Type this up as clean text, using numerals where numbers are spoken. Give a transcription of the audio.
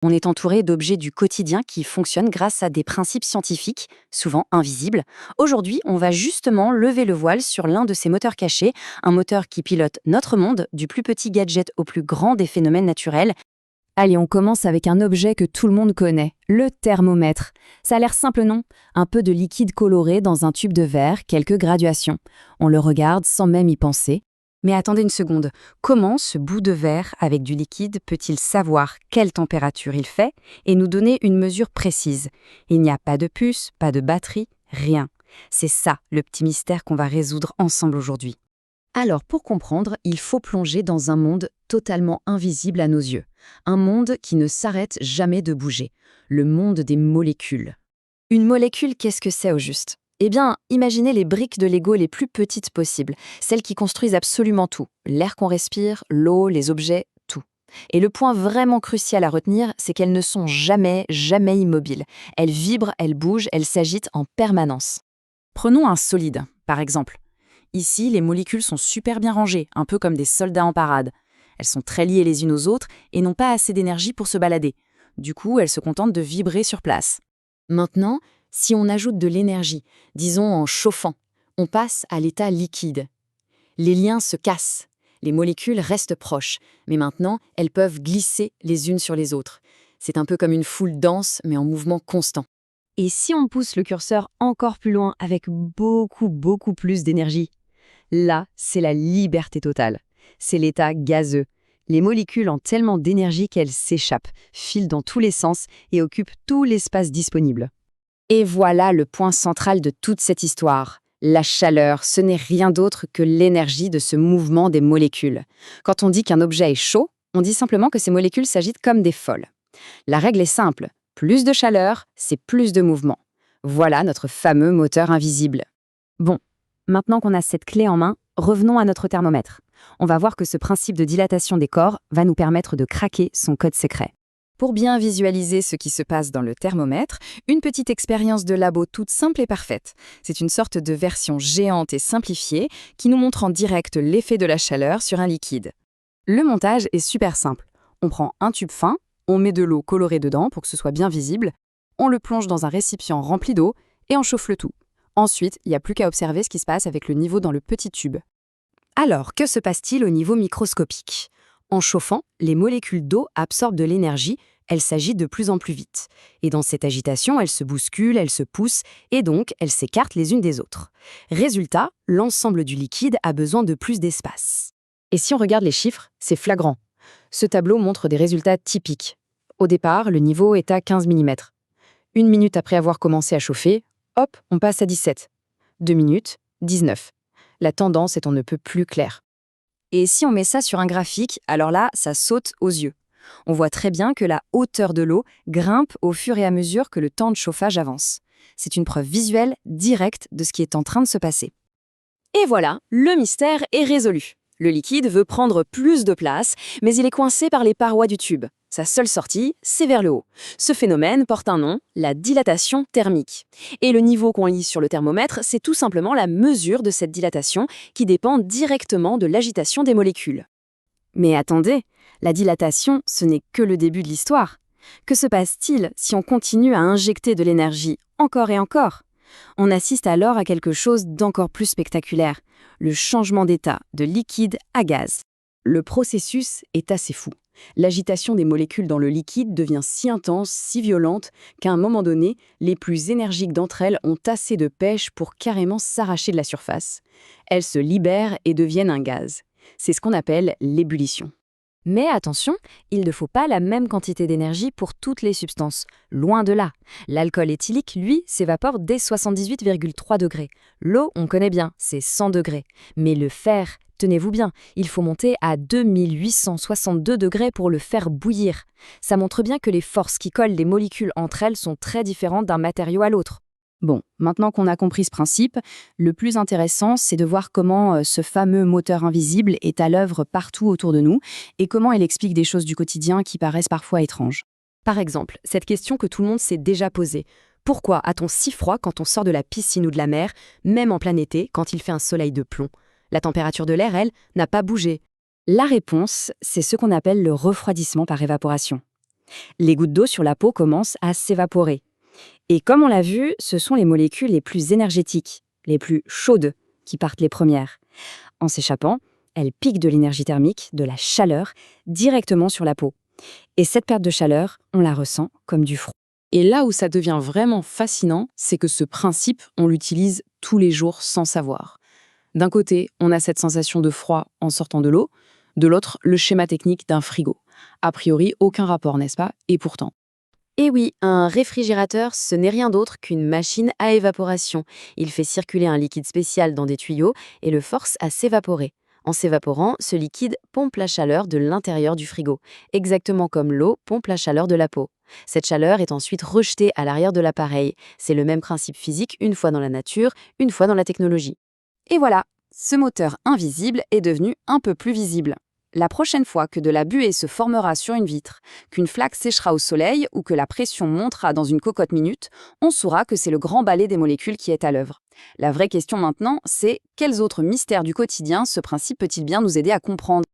On est entouré d'objets du quotidien qui fonctionnent grâce à des principes scientifiques, souvent invisibles. Aujourd'hui, on va justement lever le voile sur l'un de ces moteurs cachés, un moteur qui pilote notre monde, du plus petit gadget au plus grand des phénomènes naturels. Allez, on commence avec un objet que tout le monde connaît, le thermomètre. Ça a l'air simple, non? Un peu de liquide coloré dans un tube de verre, quelques graduations. On le regarde sans même y penser. Mais attendez une seconde, comment ce bout de verre avec du liquide peut-il savoir quelle température il fait et nous donner une mesure précise? Il n'y a pas de puce, pas de batterie, rien. C'est ça le petit mystère qu'on va résoudre ensemble aujourd'hui. Alors pour comprendre, il faut plonger dans un monde totalement invisible à nos yeux. Un monde qui ne s'arrête jamais de bouger. Le monde des molécules. Une molécule, qu'est-ce que c'est au juste? Eh bien, imaginez les briques de Lego les plus petites possibles, celles qui construisent absolument tout. L'air qu'on respire, l'eau, les objets, tout. Et le point vraiment crucial à retenir, c'est qu'elles ne sont jamais, jamais immobiles. Elles vibrent, elles bougent, elles s'agitent en permanence. Prenons un solide, par exemple. Ici, les molécules sont super bien rangées, un peu comme des soldats en parade. Elles sont très liées les unes aux autres et n'ont pas assez d'énergie pour se balader. Du coup, elles se contentent de vibrer sur place. Maintenant, si on ajoute de l'énergie, disons en chauffant, on passe à l'état liquide. Les liens se cassent, les molécules restent proches, mais maintenant, elles peuvent glisser les unes sur les autres. C'est un peu comme une foule dense, mais en mouvement constant. Et si on pousse le curseur encore plus loin avec beaucoup plus d'énergie? Là, c'est la liberté totale. C'est l'état gazeux. Les molécules ont tellement d'énergie qu'elles s'échappent, filent dans tous les sens et occupent tout l'espace disponible. Et voilà le point central de toute cette histoire. La chaleur, ce n'est rien d'autre que l'énergie de ce mouvement des molécules. Quand on dit qu'un objet est chaud, on dit simplement que ces molécules s'agitent comme des folles. La règle est simple, plus de chaleur, c'est plus de mouvement. Voilà notre fameux moteur invisible. Bon, maintenant qu'on a cette clé en main, revenons à notre thermomètre. On va voir que ce principe de dilatation des corps va nous permettre de craquer son code secret. Pour bien visualiser ce qui se passe dans le thermomètre, une petite expérience de labo toute simple et parfaite. C'est une sorte de version géante et simplifiée qui nous montre en direct l'effet de la chaleur sur un liquide. Le montage est super simple. On prend un tube fin, on met de l'eau colorée dedans pour que ce soit bien visible, on le plonge dans un récipient rempli d'eau et on chauffe le tout. Ensuite, il n'y a plus qu'à observer ce qui se passe avec le niveau dans le petit tube. Alors, que se passe-t-il au niveau microscopique? En chauffant, les molécules d'eau absorbent de l'énergie, elles s'agitent de plus en plus vite. Et dans cette agitation, elles se bousculent, elles se poussent, et donc elles s'écartent les unes des autres. Résultat, l'ensemble du liquide a besoin de plus d'espace. Et si on regarde les chiffres, c'est flagrant. Ce tableau montre des résultats typiques. Au départ, le niveau est à 15 mm. 1 minute après avoir commencé à chauffer, hop, on passe à 17. 2 minutes, 19. La tendance est on ne peut plus claire. Et si on met ça sur un graphique, alors là, ça saute aux yeux. On voit très bien que la hauteur de l'eau grimpe au fur et à mesure que le temps de chauffage avance. C'est une preuve visuelle directe de ce qui est en train de se passer. Et voilà, le mystère est résolu. Le liquide veut prendre plus de place, mais il est coincé par les parois du tube. Sa seule sortie, c'est vers le haut. Ce phénomène porte un nom, la dilatation thermique. Et le niveau qu'on lit sur le thermomètre, c'est tout simplement la mesure de cette dilatation qui dépend directement de l'agitation des molécules. Mais attendez, la dilatation, ce n'est que le début de l'histoire. Que se passe-t-il si on continue à injecter de l'énergie encore et encore? On assiste alors à quelque chose d'encore plus spectaculaire, le changement d'état de liquide à gaz. Le processus est assez fou. L'agitation des molécules dans le liquide devient si intense, si violente, qu'à un moment donné, les plus énergiques d'entre elles ont assez de pêche pour carrément s'arracher de la surface. Elles se libèrent et deviennent un gaz. C'est ce qu'on appelle l'ébullition. Mais attention, il ne faut pas la même quantité d'énergie pour toutes les substances. Loin de là. L'alcool éthylique, lui, s'évapore dès 78,3 degrés. L'eau, on connaît bien, c'est 100 degrés. Mais le fer, tenez-vous bien, il faut monter à 2862 degrés pour le faire bouillir. Ça montre bien que les forces qui collent les molécules entre elles sont très différentes d'un matériau à l'autre. Bon, maintenant qu'on a compris ce principe, le plus intéressant, c'est de voir comment ce fameux moteur invisible est à l'œuvre partout autour de nous et comment il explique des choses du quotidien qui paraissent parfois étranges. Par exemple, cette question que tout le monde s'est déjà posée. Pourquoi a-t-on si froid quand on sort de la piscine ou de la mer, même en plein été, quand il fait un soleil de plomb? La température de l'air, elle, n'a pas bougé. La réponse, c'est ce qu'on appelle le refroidissement par évaporation. Les gouttes d'eau sur la peau commencent à s'évaporer. Et comme on l'a vu, ce sont les molécules les plus énergétiques, les plus chaudes, qui partent les premières. En s'échappant, elles piquent de l'énergie thermique, de la chaleur, directement sur la peau. Et cette perte de chaleur, on la ressent comme du froid. Et là où ça devient vraiment fascinant, c'est que ce principe, on l'utilise tous les jours sans savoir. D'un côté, on a cette sensation de froid en sortant de l'eau, de l'autre, le schéma technique d'un frigo. A priori, aucun rapport, n'est-ce pas? Et pourtant. Et oui, un réfrigérateur, ce n'est rien d'autre qu'une machine à évaporation. Il fait circuler un liquide spécial dans des tuyaux et le force à s'évaporer. En s'évaporant, ce liquide pompe la chaleur de l'intérieur du frigo, exactement comme l'eau pompe la chaleur de la peau. Cette chaleur est ensuite rejetée à l'arrière de l'appareil. C'est le même principe physique une fois dans la nature, une fois dans la technologie. Et voilà, ce moteur invisible est devenu un peu plus visible. La prochaine fois que de la buée se formera sur une vitre, qu'une flaque séchera au soleil ou que la pression montera dans une cocotte minute, on saura que c'est le grand balai des molécules qui est à l'œuvre. La vraie question maintenant, c'est quels autres mystères du quotidien ce principe peut-il bien nous aider à comprendre ?